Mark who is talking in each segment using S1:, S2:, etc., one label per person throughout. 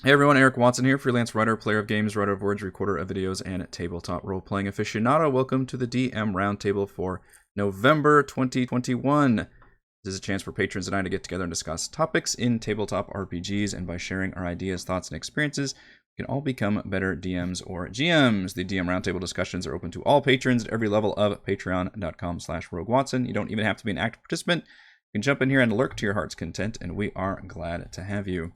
S1: Hey everyone, Eric Watson here, freelance writer, player of games, writer of words, recorder of videos, and tabletop role-playing aficionado. Welcome to the DM Roundtable for November 2021. This is a chance for patrons and I to get together and discuss topics in tabletop RPGs, and by sharing our ideas, thoughts, and experiences, we can all become better DMs or GMs. The DM Roundtable discussions are open to all patrons at every level of patreon.com/roguewatson. You don't even have to be an active participant. You can jump in here and lurk to your heart's content, and we are glad to have you.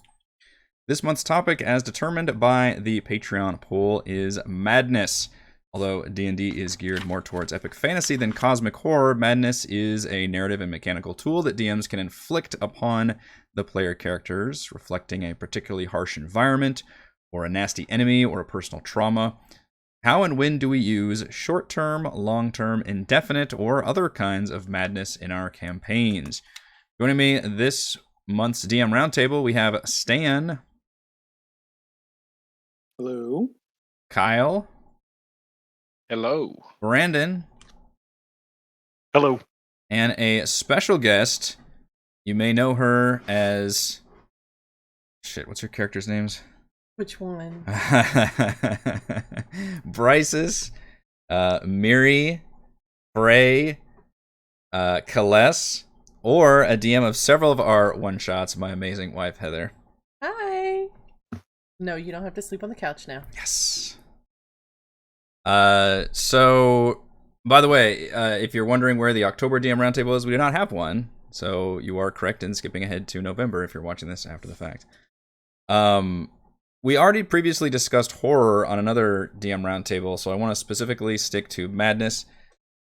S1: This month's topic, as determined by the Patreon poll, is madness. Although D&D is geared more towards epic fantasy than cosmic horror, madness is a narrative and mechanical tool that DMs can inflict upon the player characters, reflecting a particularly harsh environment, or a nasty enemy, or a personal trauma. How and when do we use short-term, long-term, indefinite, or other kinds of madness in our campaigns? Joining me this month's DM Roundtable, we have Stan.
S2: Hello.
S1: Kyle.
S3: Hello.
S1: Brandon.
S4: Hello.
S1: And a special guest. You may know her as... Shit, what's her character's names?
S5: Which one?
S1: Bryce's, Miri, Bray, Kales, or a DM of several of our one-shots, my amazing wife, Heather.
S5: Hi. No, you don't have to sleep on the couch now.
S1: Yes. So, by the way, if you're wondering where the October DM Roundtable is, we do not have one. So you are correct in skipping ahead to November if you're watching this after the fact. We already previously discussed horror on another DM Roundtable, so I want to specifically stick to madness.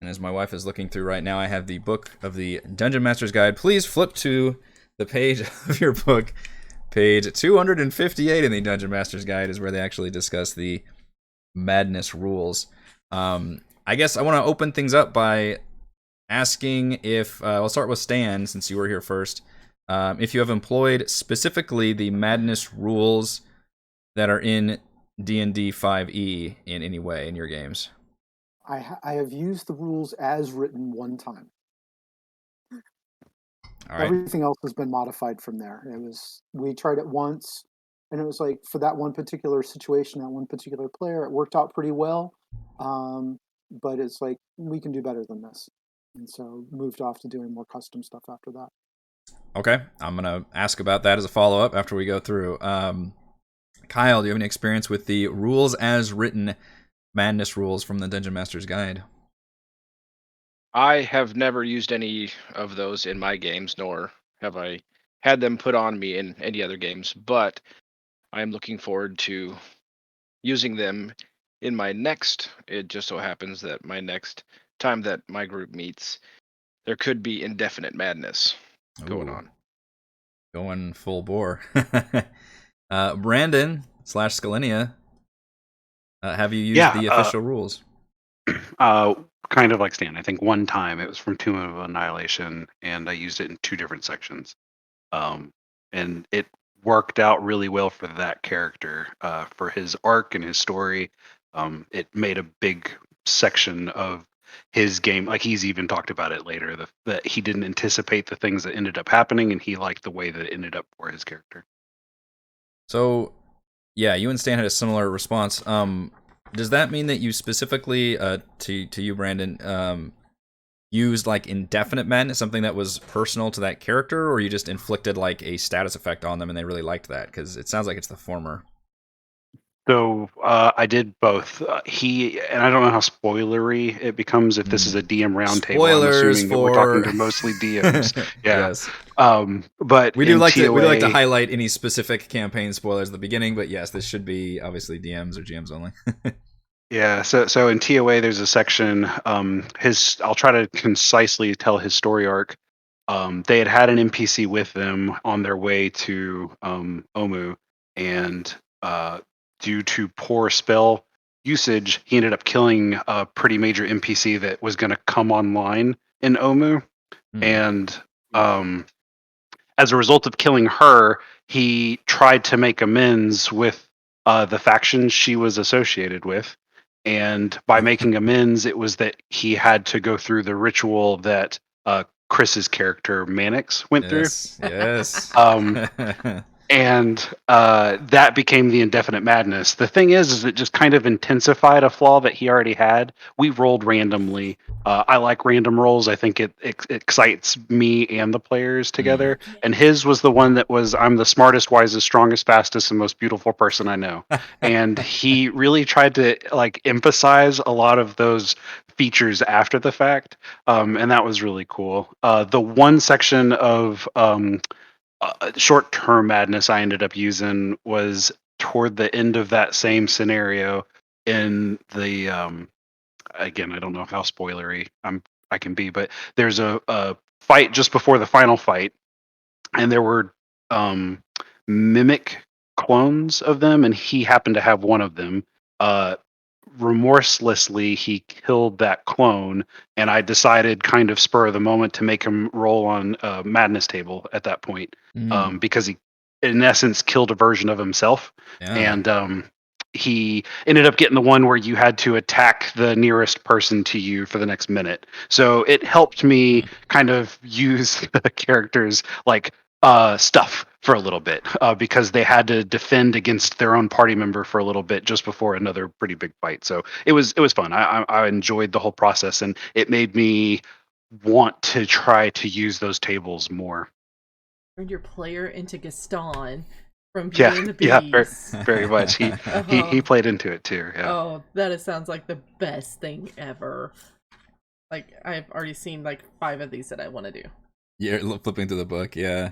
S1: And as my wife is looking through right now, I have the book of the Dungeon Master's Guide. Please flip to the page of your book. Page 258 in the Dungeon Master's Guide is where they actually discuss the madness rules. I guess I want to open things up by asking if... I'll start with Stan, since you were here first. If you have employed specifically the madness rules that are in D&D 5e in any way in your games.
S2: I have used the rules as written one time.
S1: All right.
S2: Everything else has been modified from there. We tried it once, and it was like, for that one particular situation, that one particular player, it worked out pretty well. But it's like, we can do better than this. And so moved off to doing more custom stuff after that.
S1: Okay, I'm going to ask about that as a follow-up after we go through. Kyle, do you have any experience with the rules as written madness rules from the Dungeon Master's Guide?
S3: I have never used any of those in my games, nor have I had them put on me in any other games, but I am looking forward to using them in my next. It just so happens that my next time that my group meets, there could be indefinite madness going on.
S1: Going full bore. Brandon / Scalenia, have you used the official rules?
S4: Kind of like Stan. I think one time it was from Tomb of Annihilation, and I used it in 2 different sections. And it worked out really well for that character, for his arc and his story. It made a big section of his game. Like, he's even talked about it later, that he didn't anticipate the things that ended up happening, and he liked the way that it ended up for his character.
S1: So, yeah, you and Stan had a similar response. Does that mean that you specifically, to you, Brandon, used like indefinite madness, something that was personal to that character, or you just inflicted like a status effect on them and they really liked that? Because it sounds like it's the former.
S4: So I did both. And I don't know how spoilery it becomes if this is a DM roundtable.
S1: Spoilers
S4: I'm assuming that we're talking to mostly DMs. Yeah.
S1: Yes.
S4: But
S1: we do like
S4: TOA,
S1: to highlight any specific campaign spoilers at the beginning. But yes, this should be obviously DMs or GMs only.
S4: Yeah. So in TOA, there's a section. I'll try to concisely tell his story arc. They had an NPC with them on their way to Omu, and due to poor spell usage, he ended up killing a pretty major NPC that was going to come online in Omu. And as a result of killing her, he tried to make amends with the faction she was associated with. And by making amends, it was that he had to go through the ritual that Chris's character Mannix went through.
S1: Yes.
S4: and that became the indefinite madness. The thing is it just kind of intensified a flaw that he already had. We rolled randomly. I like random rolls. I think it excites me and the players together. And his was the one that was, I'm the smartest, wisest, strongest, fastest, and most beautiful person I know. And he really tried to like emphasize a lot of those features after the fact, and that was really cool. The one section of short-term madness I ended up using was toward the end of that same scenario in the again, I don't know how spoilery I can be, but there's a fight just before the final fight, and there were mimic clones of them, and he happened to have one of them. Remorselessly, he killed that clone, and I decided, kind of spur of the moment, to make him roll on a madness table at that point, because he, in essence, killed a version of himself, and he ended up getting the one where you had to attack the nearest person to you for the next minute. So it helped me kind of use the characters like stuff for a little bit, because they had to defend against their own party member for a little bit just before another pretty big fight. So it was fun. I enjoyed the whole process, and it made me want to try to use those tables more.
S5: Turned your player into Gaston from Beauty
S4: Yeah,
S5: and the
S4: yeah,
S5: Beast.
S4: very much. He played into it too. Yeah.
S5: Oh, that sounds like the best thing ever. Like, I've already seen like 5 of these that I want to do.
S1: You're flipping through the book, yeah.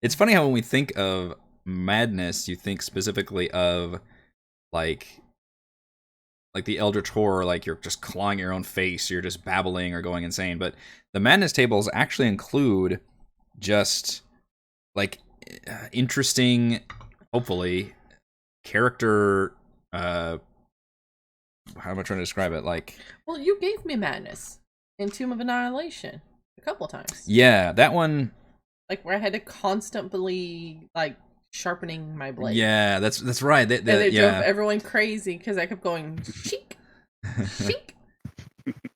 S1: It's funny how when we think of madness, you think specifically of like the Eldritch Horror, like you're just clawing your own face, you're just babbling or going insane. But the madness tables actually include just like interesting, hopefully, character. How am I trying to describe it? Like,
S5: well, you gave me madness in Tomb of Annihilation a couple times.
S1: Yeah, that one.
S5: Like where I had to constantly like sharpening my blade.
S1: Yeah, that's right.
S5: And it drove everyone crazy because I kept going chic, chic.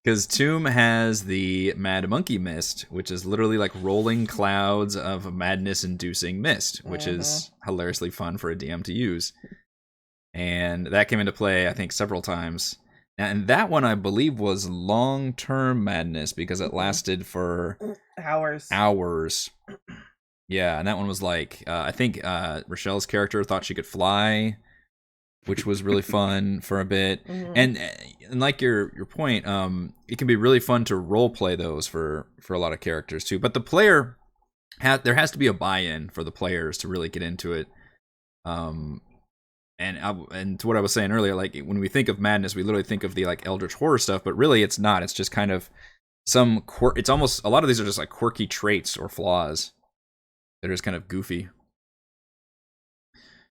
S1: Because Tomb has the Mad Monkey Mist, which is literally like rolling clouds of madness-inducing mist, which is hilariously fun for a DM to use. And that came into play, I think, several times. And that one, I believe, was long-term madness because it lasted for hours. Yeah, and that one was like, I think Rochelle's character thought she could fly, which was really fun for a bit. And like your point, it can be really fun to role play those for a lot of characters too. But the player there has to be a buy-in for the players to really get into it. And to what I was saying earlier, like when we think of madness, we literally think of the like Eldritch Horror stuff, but really it's not. It's just kind of it's almost, a lot of these are just like quirky traits or flaws that are just kind of goofy.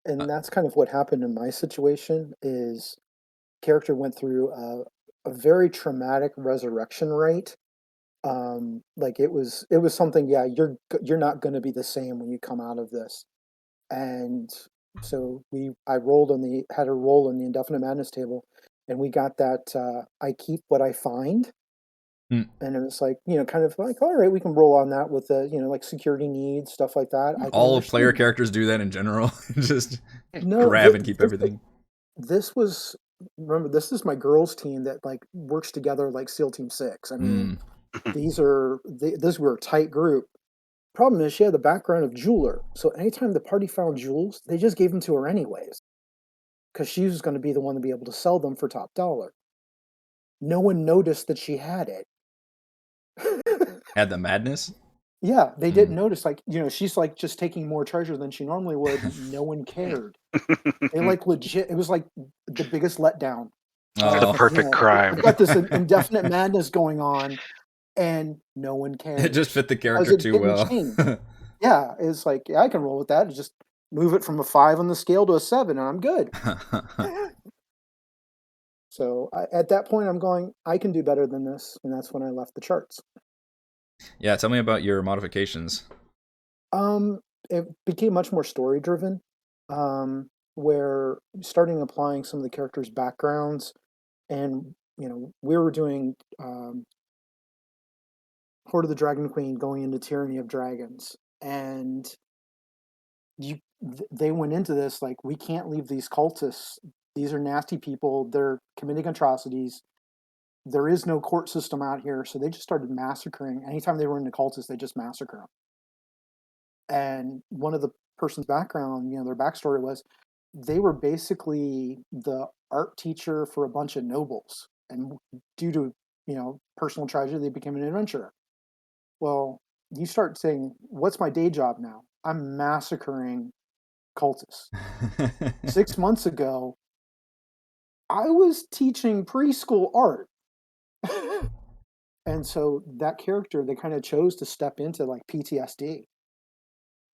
S2: And that's kind of what happened in my situation. Is character went through a very traumatic resurrection rate. Like it was something. Yeah, you're not going to be the same when you come out of this. And so I had a roll on the indefinite madness table, and we got that I keep what I find. And it was like, kind of like, all right, we can roll on that with the, like security needs, stuff like that.
S1: All player characters do that in general. Just grab and keep everything.
S2: This is my girls' team that like works together like SEAL Team 6. I mean, this were a tight group. Problem is, she had the background of jeweler, so anytime the party found jewels, they just gave them to her anyways, because she was going to be the one to be able to sell them for top dollar. No one noticed that she had it.
S1: Had the madness?
S2: Yeah, they didn't notice. Like, she's like just taking more treasure than she normally would. No one cared. They like legit. It was like the biggest letdown.
S4: The perfect crime.
S2: I've got this indefinite madness going on, and no one cares.
S1: It just fit the character too well.
S2: Yeah, it's like, yeah, I can roll with that. Just move it from a 5 on the scale to a 7, and I'm good. So at that point, I'm going, I can do better than this, and that's when I left the charts.
S1: Yeah, tell me about your modifications.
S2: It became much more story driven, where starting applying some of the characters' backgrounds, and we were doing Horde of the Dragon Queen going into Tyranny of Dragons, and they went into this like, we can't leave these cultists. These are nasty people. They're committing atrocities. There is no court system out here, so they just started massacring. Anytime they were in the cultists, they just massacre them. And one of the person's background, their backstory was they were basically the art teacher for a bunch of nobles, and due to personal tragedy, they became an adventurer. Well, you start saying, "What's my day job now?" I'm massacring cultists. 6 months ago, I was teaching preschool art. And so that character, they kind of chose to step into like PTSD.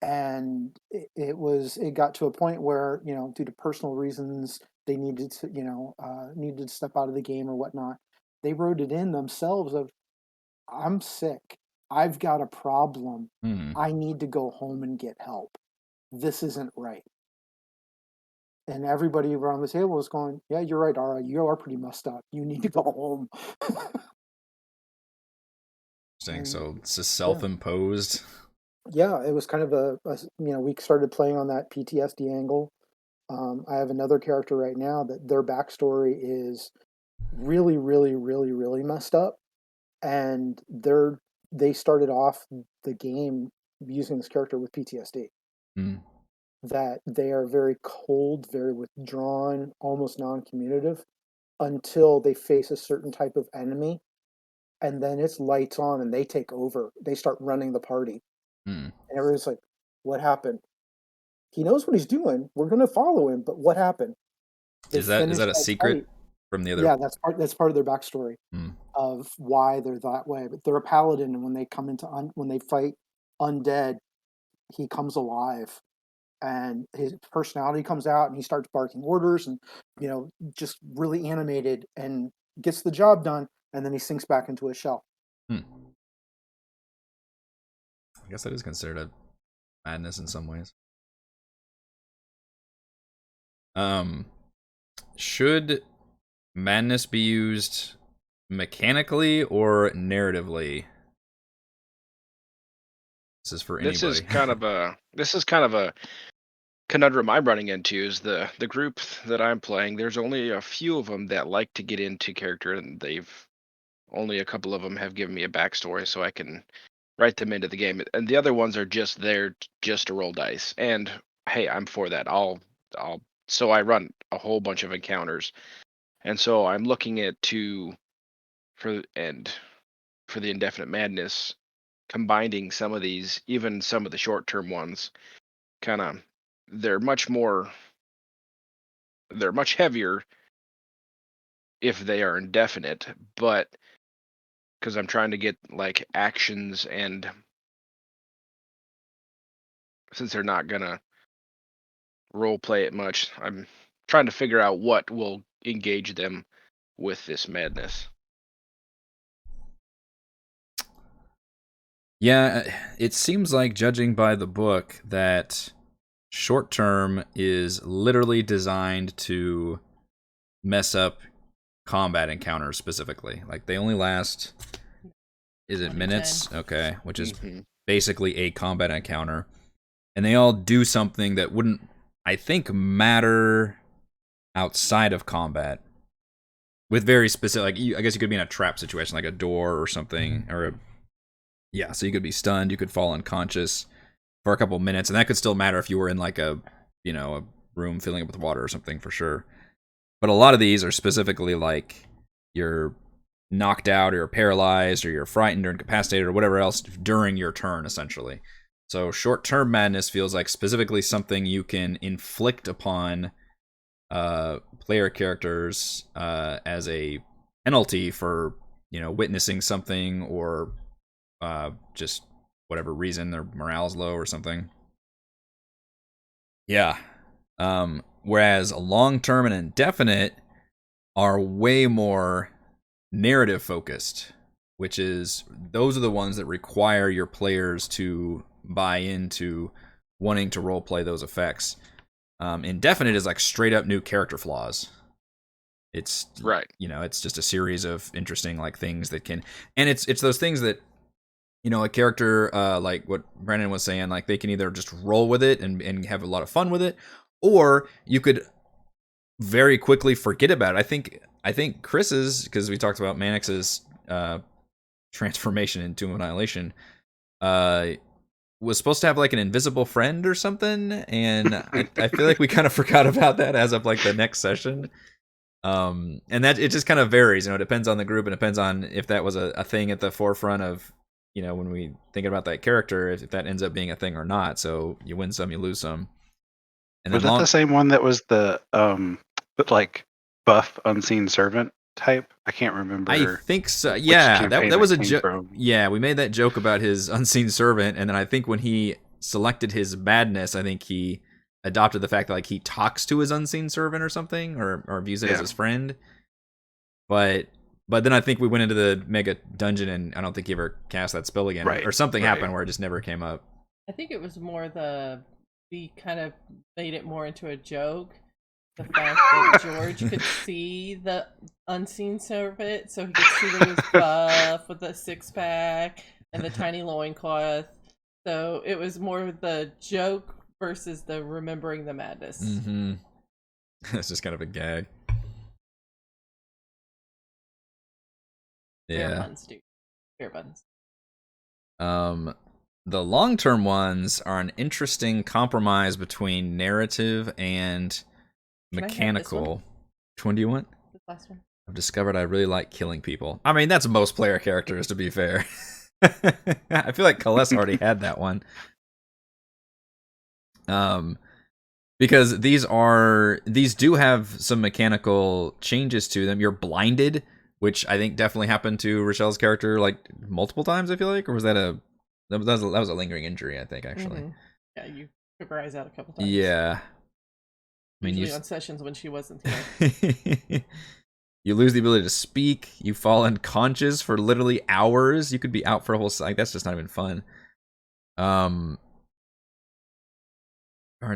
S2: And it got to a point where, due to personal reasons, they needed to step out of the game or whatnot. They wrote it in themselves of, I'm sick. I've got a problem. I need to go home and get help. This isn't right. And everybody around the table was going, yeah, you're right, Ara. You are pretty messed up. You need to go home.
S1: So it's a self-imposed.
S2: Yeah, it was kind of we started playing on that PTSD angle. I have another character right now that their backstory is really, really, really, really messed up. And they started off the game using this character with PTSD. That they are very cold, very withdrawn, almost non-communicative until they face a certain type of enemy. And then it's lights on and they take over. They start running the party. And everyone's like, what happened? He knows what he's doing. We're going to follow him. But what happened?
S1: Is that a secret from the other?
S2: Yeah, that's part of their backstory of why they're that way. But they're a paladin, and when they come when they fight undead, he comes alive, and his personality comes out, and he starts barking orders, and just really animated, and gets the job done, and then he sinks back into his shell.
S1: I guess that is considered a madness in some ways. Should madness be used mechanically or narratively? This is for anybody.
S3: This is kind of a conundrum I'm running into. Is the group that I'm playing, there's only a few of them that like to get into character, and only a couple of them have given me a backstory so I can write them into the game, and the other ones are just there just to roll dice. And hey, I'm for that. So I run a whole bunch of encounters, and so I'm looking at for the Indefinite Madness, combining some of these, even some of the short-term ones, they're much heavier if they are indefinite, but because I'm trying to get like actions, and since they're not gonna role play it much, I'm trying to figure out what will engage them with this madness.
S1: Yeah, it seems like, judging by the book, that short term is literally designed to mess up combat encounters specifically. Like, they only last, is it minutes? Okay, which is basically a combat encounter. And they all do something that wouldn't, I think, matter outside of combat. With very specific, I guess you could be in a trap situation, like a door or something, or so you could be stunned, you could fall unconscious for a couple minutes, and that could still matter if you were in like a room filling up with water or something, for sure. But a lot of these are specifically like you're knocked out, or you're paralyzed, or you're frightened or incapacitated or whatever else during your turn, essentially. So short-term madness feels like specifically something you can inflict upon player characters as a penalty for witnessing something, or just whatever reason their morale's low or something. Yeah. Whereas long-term and indefinite are way more narrative focused, which is, those are the ones that require your players to buy into wanting to roleplay those effects. Indefinite is like straight up new character flaws. It's right. It's just a series of interesting like things that can, and it's those things that a character like what Brandon was saying, like they can either just roll with it and have a lot of fun with it, or you could very quickly forget about it. I think Chris's, because we talked about Mannix's transformation in Tomb of Annihilation, was supposed to have like an invisible friend or something, and I feel like we kind of forgot about that as of like the next session. And that it just kind of varies, it depends on the group and depends on if that was a thing at the forefront of, when we think about that character, if that ends up being a thing or not. So you win some, you lose some. And
S4: was that the same one that was the like buff unseen servant type? I can't remember.
S1: I think so. Yeah, that was a joke.
S4: From.
S1: Yeah, we made that joke about his unseen servant, and then I think when he selected his madness, I think he adopted the fact that like he talks to his unseen servant or something, or views it as his friend. But then I think we went into the mega dungeon, and I don't think he ever cast that spell again, or something happened where it just never came up.
S5: I think it was more we kind of made it more into a joke. The fact that George could see the unseen servant, so he could see that he was buff with the 6-pack and the tiny loincloth. So it was more the joke versus the remembering the madness.
S1: Mm-hmm. It's just kind of a gag. Yeah.
S5: Fair buns, dude. Fair buns.
S1: The long-term ones are an interesting compromise between narrative and mechanical. Which one do you want?
S5: The last one.
S1: I've discovered I really like killing people. I mean, that's most player characters, to be fair. I feel like Kaless already had that one. Because these do have some mechanical changes to them. You're blinded, which I think definitely happened to Rochelle's character like multiple times, I feel like, or was that that was a lingering injury, I think, actually.
S5: Mm-hmm. Yeah, you took her eyes out a couple times.
S1: Yeah. I mean,
S5: usually on sessions when she wasn't here.
S1: You lose the ability to speak. You fall unconscious for literally hours. You could be out for a whole like that's just not even fun. Guard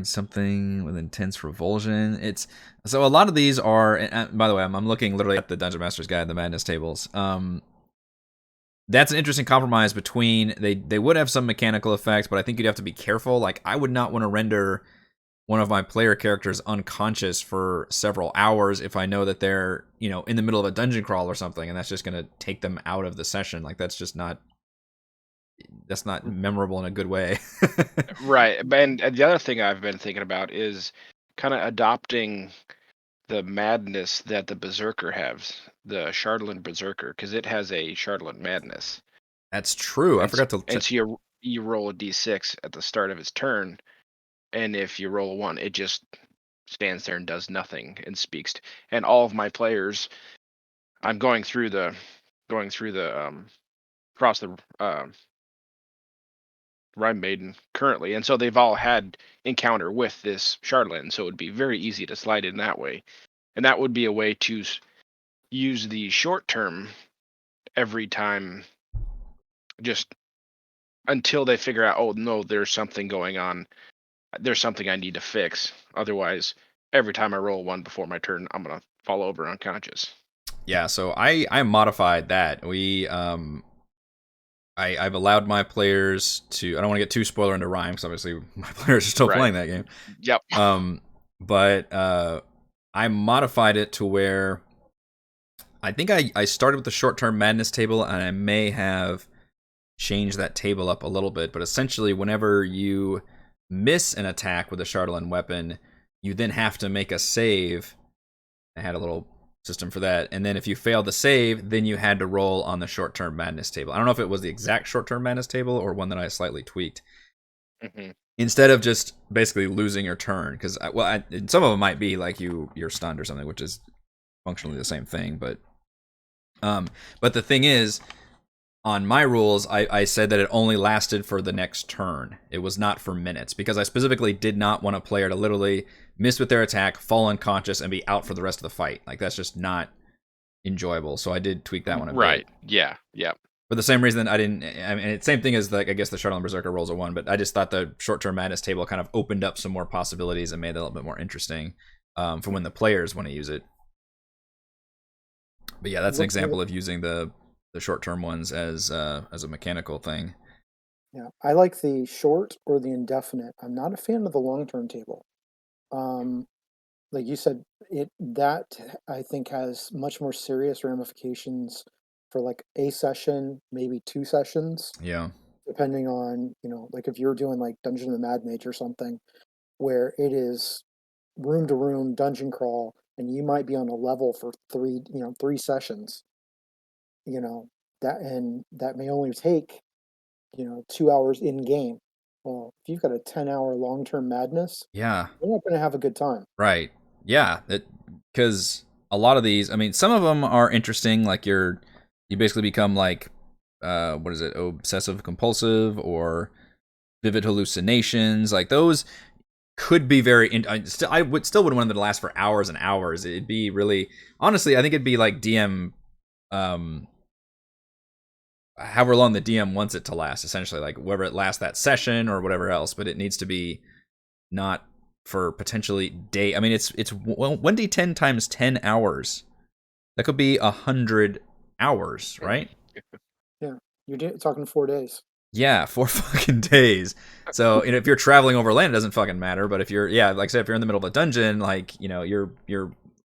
S1: something with intense revulsion. It's so a lot of these are. And by the way, I'm looking literally at the Dungeon Master's Guide, the Madness tables. That's an interesting compromise between they would have some mechanical effects, but I think you'd have to be careful. Like I would not want to render one of my player characters unconscious for several hours if I know that they're, in the middle of a dungeon crawl or something, and that's just going to take them out of the session. Like that's not memorable in a good way.
S3: Right. And the other thing I've been thinking about is kind of adopting the madness that the Berserker has, the Chardalyn Berserker, because it has a Chardalyn madness.
S1: That's true. I forgot to.
S3: And so you roll a d6 at the start of his turn, and if you roll a 1, it just stands there and does nothing and speaks. And all of my players, I'm going through the across the Rhyme Maiden currently, and so they've all had encounter with this Chardalyn, so it would be very easy to slide in that way. And that would be a way to use the short term every time, just until they figure out, oh no, there's something going on. There's something I need to fix. Otherwise, every time I roll 1 before my turn, I'm gonna fall over unconscious.
S1: Yeah, so I modified that. I've allowed my players to. I don't want to get too spoiler into Rhyme because obviously my players are still playing that game.
S3: Yep.
S1: But I modified it to where I think I started with the short-term madness table, and I may have changed that table up a little bit. But essentially, whenever you miss an attack with a Chardalyn weapon, you then have to make a save. I had a little system for that, and then if you failed the save, then you had to roll on the short-term madness table. I don't know if it was the exact short-term madness table or one that I slightly tweaked.
S3: Mm-hmm.
S1: Instead of just basically losing your turn, because some of them might be like you're stunned or something, which is functionally the same thing. But the thing is, on my rules, I said that it only lasted for the next turn. It was not for minutes, because I specifically did not want a player to literally miss with their attack, fall unconscious, and be out for the rest of the fight. Like, that's just not enjoyable. So I did tweak that one a bit.
S3: Right. Yeah.
S1: For the same reason I didn't. I mean, it's same thing as I guess the Chardalyn Berserker rolls a 1, but I just thought the short-term madness table kind of opened up some more possibilities and made it a little bit more interesting for when the players want to use it. But yeah, that's an example of using the short-term ones as a mechanical thing.
S2: Yeah, I like the short or the indefinite. I'm not a fan of the long-term table. Like you said, that I think has much more serious ramifications for like a session, maybe 2 sessions,
S1: Yeah.
S2: depending on, like if you're doing like Dungeon of the Mad Mage or something, where it is room to room dungeon crawl, and you might be on a level for 3 sessions, you know, that may only take, 2 hours in game. Well, if you've got a 10-hour long-term madness,
S1: Yeah.
S2: you're not going to have a good time.
S1: Right. Yeah. Because a lot of these, I mean, some of them are interesting. Like you basically become like, what is it, obsessive compulsive or vivid hallucinations. Like those could be very. I would still wouldn't want them to last for hours and hours. It'd be really, honestly, I think it'd be like DM, however long the DM wants it to last. Essentially, like whether it lasts that session or whatever else, but it needs to be not for potentially day. I mean, it's 1d10 times 10 hours. That could be 100 hours, right?
S2: Yeah, you're talking 4 days.
S1: Yeah, 4 fucking days. So if you're traveling over land, it doesn't fucking matter. But if you're, like I said, if you're in the middle of a dungeon, like you're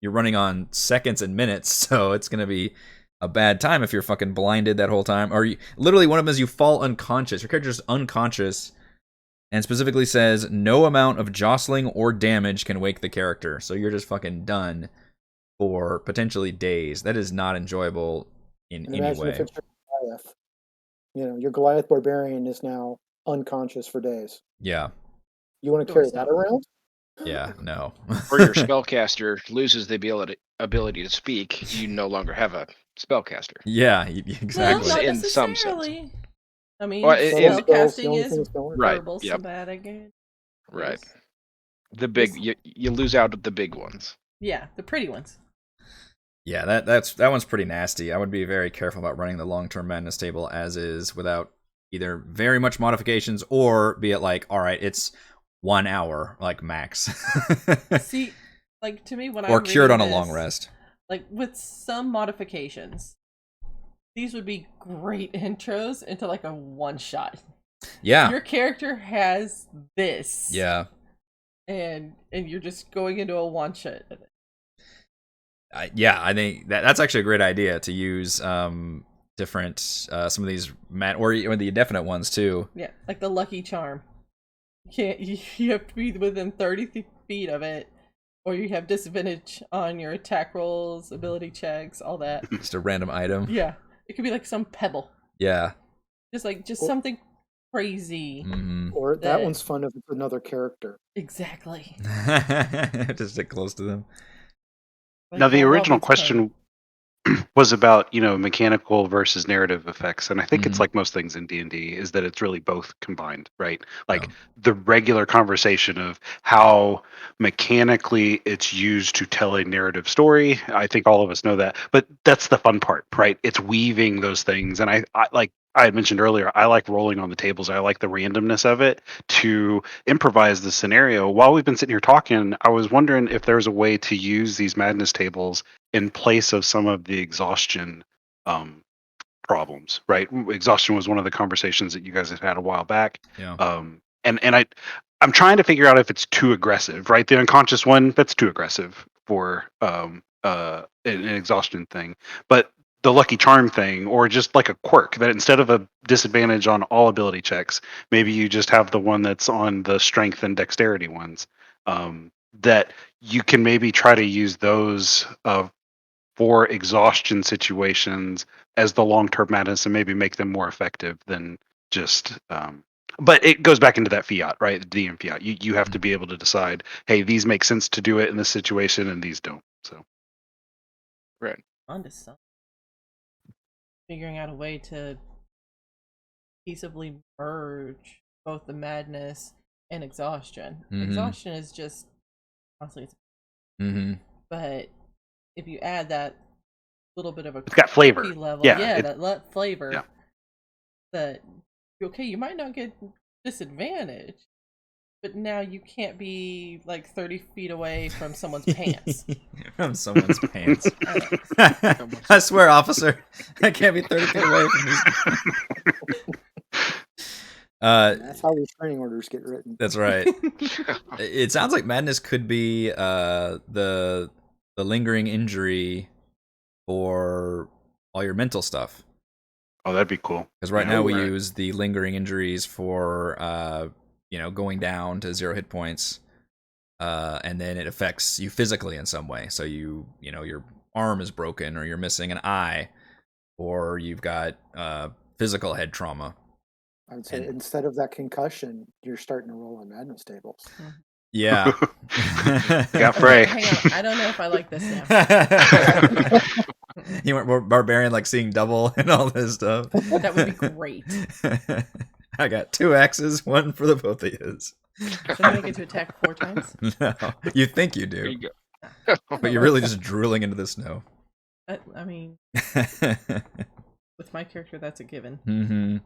S1: running on seconds and minutes, so it's gonna be a bad time if you're fucking blinded that whole time. Or literally, one of them is you fall unconscious. Your character's unconscious, and specifically says no amount of jostling or damage can wake the character. So you're just fucking done for potentially days. That is not enjoyable in
S2: And
S1: any
S2: imagine if
S1: way.
S2: it's your Goliath. Your Goliath barbarian is now unconscious for days.
S1: Yeah.
S2: You want to carry that around?
S1: Yeah. No.
S3: Or your spellcaster loses the ability to speak. You no longer have a spellcaster.
S1: Yeah,
S5: Well,
S1: exactly.
S5: not
S3: In some sense.
S5: necessarily. I mean,
S3: Well,
S2: Spells, the
S5: spellcasting
S2: only
S5: is
S2: things that work.
S3: Right,
S5: verbal,
S3: yep.
S5: somatic, and
S3: Right.
S5: yes.
S3: The big you lose out at the big ones.
S5: Yeah, the pretty ones.
S1: Yeah, that one's pretty nasty. I would be very careful about running the long-term madness table as is without either very much modifications or be it like, all right, it's 1 hour like max.
S5: See, like to me when
S1: or
S5: I'm
S1: cured on a
S5: reading
S1: long
S5: this,
S1: rest.
S5: like with some modifications, these would be great intros into like a one shot.
S1: Yeah.
S5: Your character has this.
S1: Yeah.
S5: And you're just going into a one shot.
S1: I think that's actually a great idea to use different some of these or the indefinite ones too.
S5: Yeah, like the lucky charm. You have to be within 30 feet of it, or you have disadvantage on your attack rolls, ability checks, all that.
S1: Just a random item.
S5: Yeah, it could be like some pebble.
S1: Yeah.
S5: Just something crazy.
S1: Mm-hmm.
S2: Or that one's fun if it's another character.
S5: Exactly.
S1: Just stick close to them.
S5: Like,
S4: Now, the
S5: I love
S4: original
S5: these
S4: question was about mechanical versus narrative effects, and I think it's like most things in D&D is that it's really both combined, right? Like the regular conversation of how mechanically it's used to tell a narrative story. I think all of us know that, but that's the fun part, right? It's weaving those things, and I like I had mentioned earlier, I like rolling on the tables. I like the randomness of it to improvise the scenario. While we've been sitting here talking, I was wondering if there's a way to use these madness tables in place of some of the exhaustion problems, right? Exhaustion was one of the conversations that you guys have had a while back.
S1: Yeah.
S4: And I'm trying to figure out if it's too aggressive, right? The unconscious one, that's too aggressive for an exhaustion thing. But the lucky charm thing, or just like a quirk that instead of a disadvantage on all ability checks, maybe you just have the one that's on the strength and dexterity ones. That you can maybe try to use those for exhaustion situations as the long-term madness and maybe make them more effective than just but it goes back into that fiat, right? The DM fiat. You have to be able to decide, hey, these make sense to do it in this situation and these don't. So
S3: right.
S5: On to something. Figuring out a way to peaceably merge both the madness and exhaustion. Exhaustion is just honestly but if you add that little bit of a
S4: it's got flavor
S5: level,
S4: yeah
S5: that flavor,
S4: yeah.
S5: that okay, you might not get disadvantage, but now you can't be like 30 feet away from someone's pants.
S1: From someone's pants. I swear, officer, I can't be 30 feet away from these.
S2: That's how restraining orders get written.
S1: That's right. It sounds like madness could be the lingering injury for all your mental stuff.
S4: Oh, that'd be cool.
S1: Because right now we use the lingering injuries for going down to 0 hit points, and then it affects you physically in some way. So your arm is broken, or you're missing an eye, or you've got physical head trauma.
S2: I would say instead of that concussion, you're starting to roll on madness tables.
S1: Yeah.
S4: Got Frey.
S5: Hang on, I don't know if I like this now.
S1: You weren't more barbarian, like seeing double and all this stuff.
S5: That would be great.
S1: I got 2 axes, 1 for the both of yous.
S5: So I get to attack 4 times?
S1: No, you think you
S3: There
S1: do,
S3: you go.
S1: but you're really just drooling into the snow.
S5: I mean, with my character, that's a given.
S1: Mm-hmm.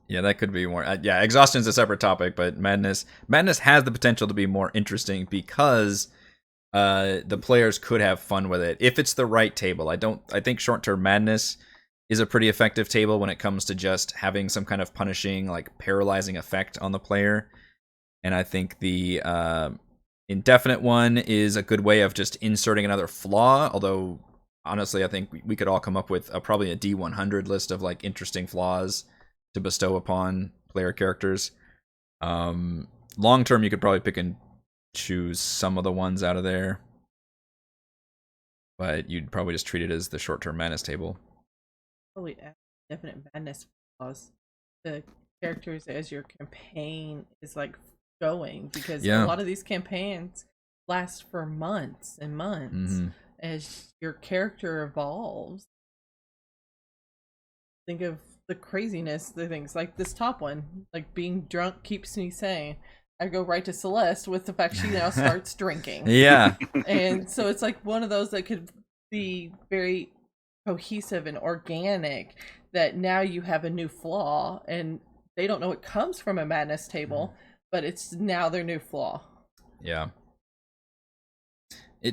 S1: Yeah, that could be more. Exhaustion's a separate topic, but madness has the potential to be more interesting because the players could have fun with it if it's the right table. I think short-term madness is a pretty effective table when it comes to just having some kind of punishing, like paralyzing effect on the player. And I think the indefinite one is a good way of just inserting another flaw. Although honestly, I think we could all come up with probably a D100 list of like interesting flaws to bestow upon player characters. Long term, you could probably pick and choose some of the ones out of there, but you'd probably just treat it as the short-term madness table.
S5: Probably definite madness flaws. The characters as your campaign is like going, because a lot of these campaigns last for months and months as your character evolves. Think of the craziness, the things like this top one, like being drunk keeps me sane. I go right to Celeste with the fact she now starts drinking.
S1: Yeah.
S5: And so it's like one of those that could be very cohesive and organic, that now you have a new flaw and they don't know it comes from a madness table, but it's now their new flaw.
S1: Yeah.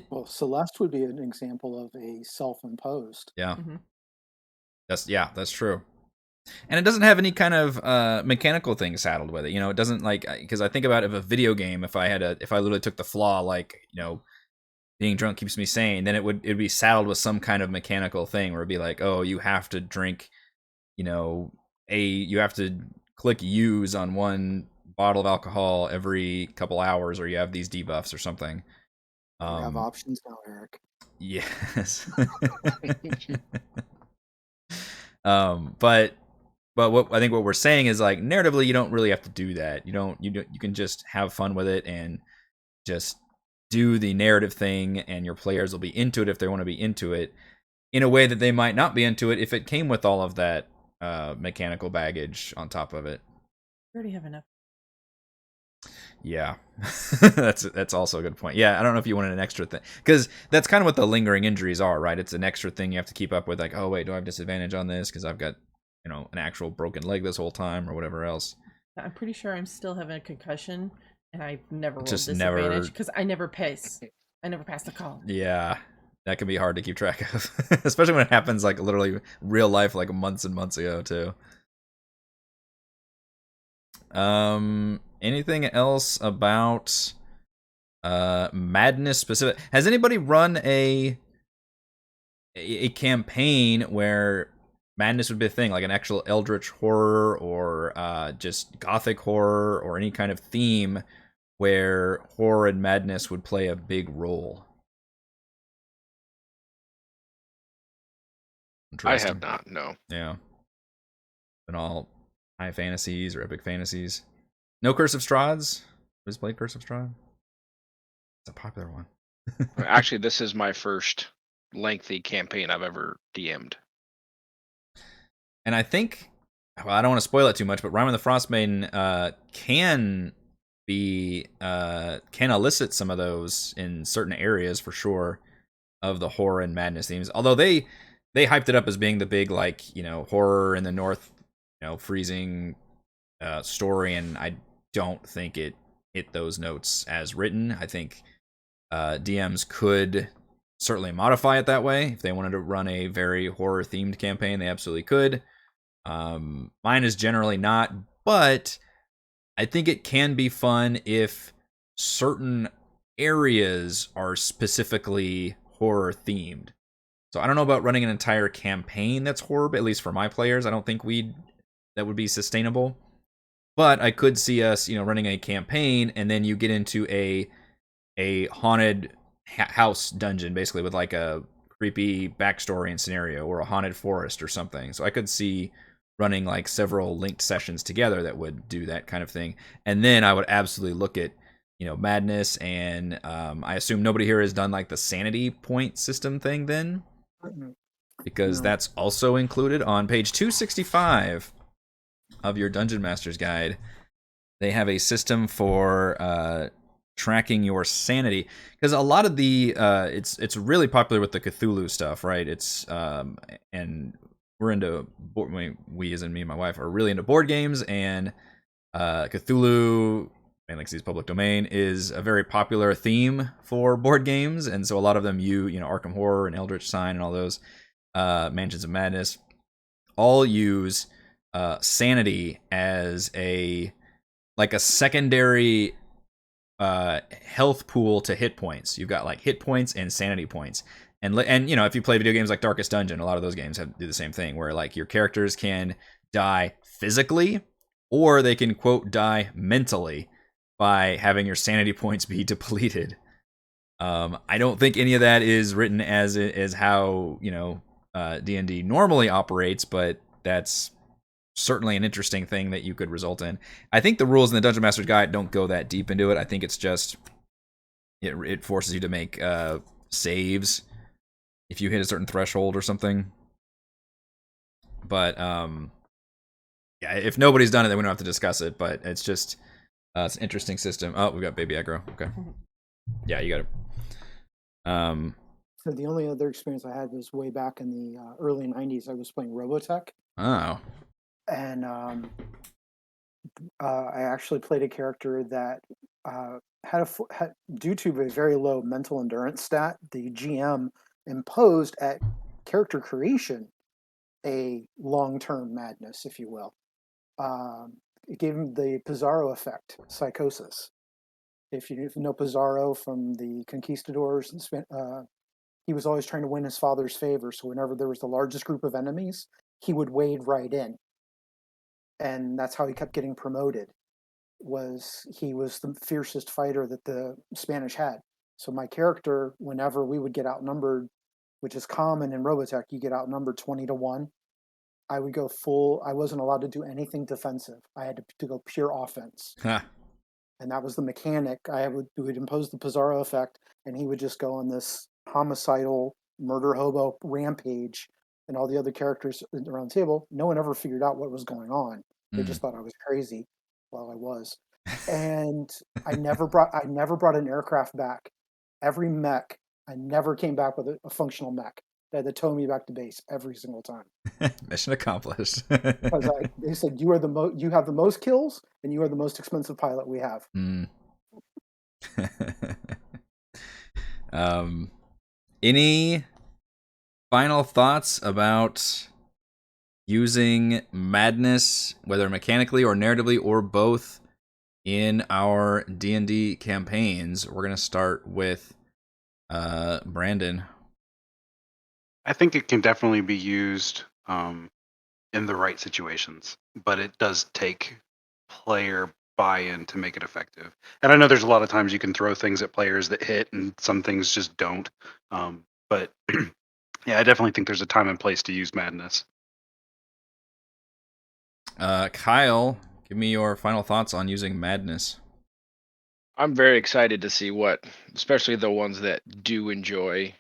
S2: Well, Celeste would be an example of a self-imposed.
S1: Yeah. That's true. And it doesn't have any kind of mechanical thing saddled with it. It doesn't, like, because I think about if a video game, if I literally took the flaw, like, being drunk keeps me sane, then it'd be saddled with some kind of mechanical thing where it'd be like, oh, you have to drink, you have to click use on 1 bottle of alcohol every couple hours, or you have these debuffs or something.
S2: You have options now, Eric.
S1: Yes. But what I think what we're saying is, like, narratively, you don't really have to do that. You can just have fun with it and just do the narrative thing, and your players will be into it if they want to be into it, in a way that they might not be into it if it came with all of that mechanical baggage on top of it.
S5: We already have enough.
S1: Yeah. that's also a good point. Yeah, I don't know if you wanted an extra thing, because that's kind of what the lingering injuries are, right? It's an extra thing you have to keep up with, like, oh wait, do I have disadvantage on this because I've got an actual broken leg this whole time, or whatever else.
S5: I'm pretty sure I'm still having a concussion, and I've never rolled
S1: Just
S5: disadvantage because I never pass the call.
S1: Yeah, that can be hard to keep track of, especially when it happens like literally real life, like months and months ago too. Anything else about madness specific? Has anybody run a campaign where madness would be a thing, like an actual eldritch horror, or just gothic horror, or any kind of theme where horror and madness would play a big role?
S3: I have not, no.
S1: Yeah. Been all high fantasies or epic fantasies. No Curse of Strahds? Who's played Curse of Strahd? It's a popular one.
S3: Actually, this is my first lengthy campaign I've ever DM'd.
S1: And I think, well, I don't want to spoil it too much, but Rime of the Frostmaiden can elicit some of those in certain areas for sure, of the horror and madness themes. Although they hyped it up as being the big, like, horror in the north, freezing story, and don't think it hit those notes as written. I think DMs could certainly modify it that way. If they wanted to run a very horror-themed campaign, they absolutely could. Mine is generally not, but I think it can be fun if certain areas are specifically horror-themed. So I don't know about running an entire campaign that's horror, but at least for my players, I don't think that would be sustainable. But I could see us, running a campaign, and then you get into a haunted house dungeon, basically, with like a creepy backstory and scenario, or a haunted forest or something. So I could see running like several linked sessions together that would do that kind of thing. And then I would absolutely look at, madness, and I assume nobody here has done like the sanity point system thing then, because that's also included on page 265 of your Dungeon Master's Guide. They have a system for tracking your sanity, because a lot of the it's really popular with the Cthulhu stuff, right? It's and we're into we as in me and my wife are really into board games, and Cthulhu and like public domain is a very popular theme for board games, and so a lot of them Arkham Horror and Eldritch Sign and all those Mansions of Madness all use sanity as a secondary health pool to hit points. You've got like hit points and sanity points. And if you play video games like Darkest Dungeon, a lot of those games do the same thing, where like your characters can die physically, or they can, quote, die mentally by having your sanity points be depleted. I don't think any of that is written as how D&D normally operates, but that's certainly an interesting thing that you could result in. I think the rules in the Dungeon Master's Guide don't go that deep into it. I think it's just it forces you to make saves if you hit a certain threshold or something. But yeah, if nobody's done it, then we don't have to discuss it. But it's just it's an interesting system. Oh, we got baby aggro. Okay, yeah, you got it.
S2: So the only other experience I had was way back in the early '90s. I was playing Robotech.
S1: Oh.
S2: And I actually played a character that had due to a very low mental endurance stat, the GM imposed at character creation a long-term madness, if you will. It gave him the Pizarro effect, psychosis. If you know Pizarro from the Conquistadors, he was always trying to win his father's favor. So whenever there was the largest group of enemies, he would wade right in. And that's how he kept getting promoted. He was the fiercest fighter that the Spanish had. So my character, whenever we would get outnumbered, which is common in Robotech, you get outnumbered 20-1. I would go full. I wasn't allowed to do anything defensive. I had to go pure offense.
S1: Huh.
S2: And that was the mechanic. We would impose the Pizarro effect, and he would just go on this homicidal murder hobo rampage. And all the other characters around the table, no one ever figured out what was going on. They just thought I was crazy. Well, I was. And I never brought an aircraft back. Every mech, I never came back with a functional mech. They had to tow me back to base every single time.
S1: Mission accomplished.
S2: Because they said you have the most kills, and you are the most expensive pilot we have.
S1: Any final thoughts about using madness, whether mechanically or narratively or both, in our D&D campaigns? We're going to start with Brandon.
S4: I think it can definitely be used in the right situations, but it does take player buy-in to make it effective. And I know there's a lot of times you can throw things at players that hit, and some things just don't. But yeah, I definitely think there's a time and place to use madness.
S1: Kyle, give me your final thoughts on using madness.
S3: I'm very excited to see especially the ones that do enjoy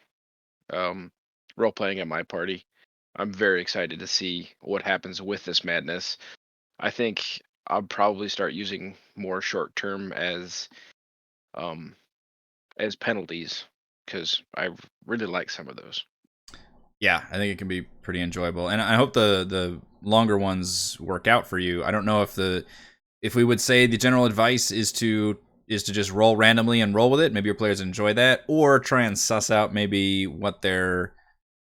S3: role playing at my party. I'm very excited to see what happens with this madness. I think I'll probably start using more short term as penalties, because I really like some of those.
S1: Yeah, I think it can be pretty enjoyable, and I hope the longer ones work out for you. I don't know if the if we would say the general advice is to just roll randomly and roll with it, maybe your players enjoy that, or try and suss out maybe what their,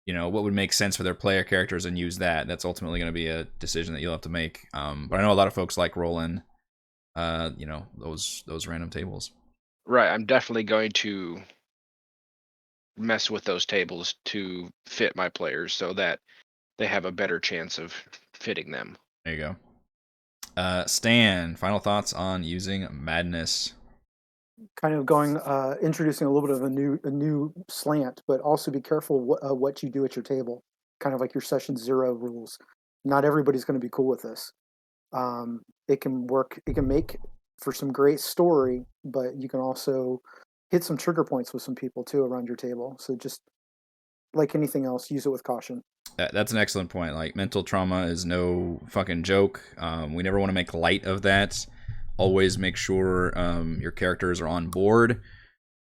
S1: what would make sense for their player characters and use that. That's ultimately going to be a decision that you'll have to make. But I know a lot of folks like rolling, those random tables.
S3: Right. I'm definitely going to mess with those tables to fit my players so that they have a better chance of fitting them.
S1: There you go. Stan, final thoughts on using Madness?
S2: Kind of going, introducing a little bit of a new slant, but also be careful what you do at your table. Kind of like your session 0 rules. Not everybody's going to be cool with this. It can work. It can make for some great story, but you can also hit some trigger points with some people too around your table. So just like anything else, use it with caution.
S1: That's an excellent point. Like, mental trauma is no fucking joke. We never want to make light of that. Always make sure your characters are on board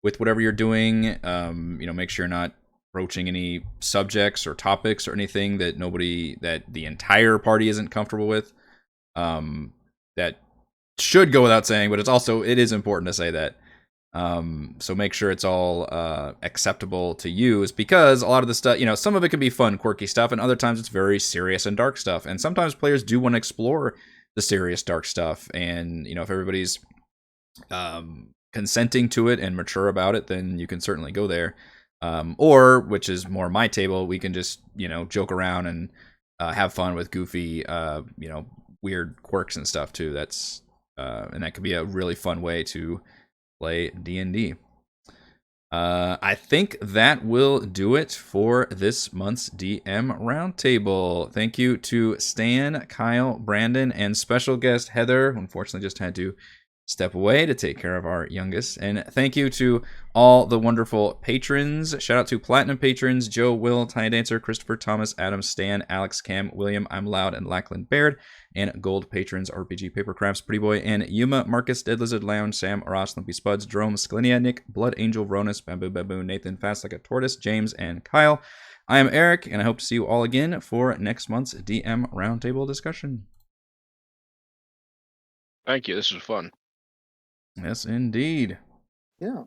S1: with whatever you're doing. Make sure you're not broaching any subjects or topics or anything that the entire party isn't comfortable with. That should go without saying, but it is important to say that. So make sure it's all acceptable to use, because a lot of the stuff, some of it can be fun, quirky stuff, and other times it's very serious and dark stuff. And sometimes players do want to explore the serious, dark stuff. And, if everybody's consenting to it and mature about it, then you can certainly go there. Or, which is more my table, we can just, joke around and have fun with goofy, weird quirks and stuff too. And that could be a really fun way to play D&D. I think that will do it for this month's DM Roundtable. Thank you to Stan, Kyle, Brandon, and special guest Heather, who unfortunately just had to step away to take care of our youngest. And thank you to all the wonderful patrons. Shout out to Platinum patrons: Joe, Will, Tiny Dancer, Christopher, Thomas, Adam, Stan, Alex, Cam, William, I'm Loud, and Lackland Baird. And Gold patrons: RPG Papercrafts, Pretty Boy, and Yuma, Marcus, Dead Lizard Lounge, Sam, Ross, Lumpy Spuds, Jerome, Scalinia, Nick, Blood Angel, Ronus, Bamboo Baboon, Nathan, Fast Like a Tortoise, James, and Kyle. I am Eric, and I hope to see you all again for next month's DM Roundtable discussion.
S3: Thank you. This was fun.
S1: Yes, indeed.
S2: Yeah.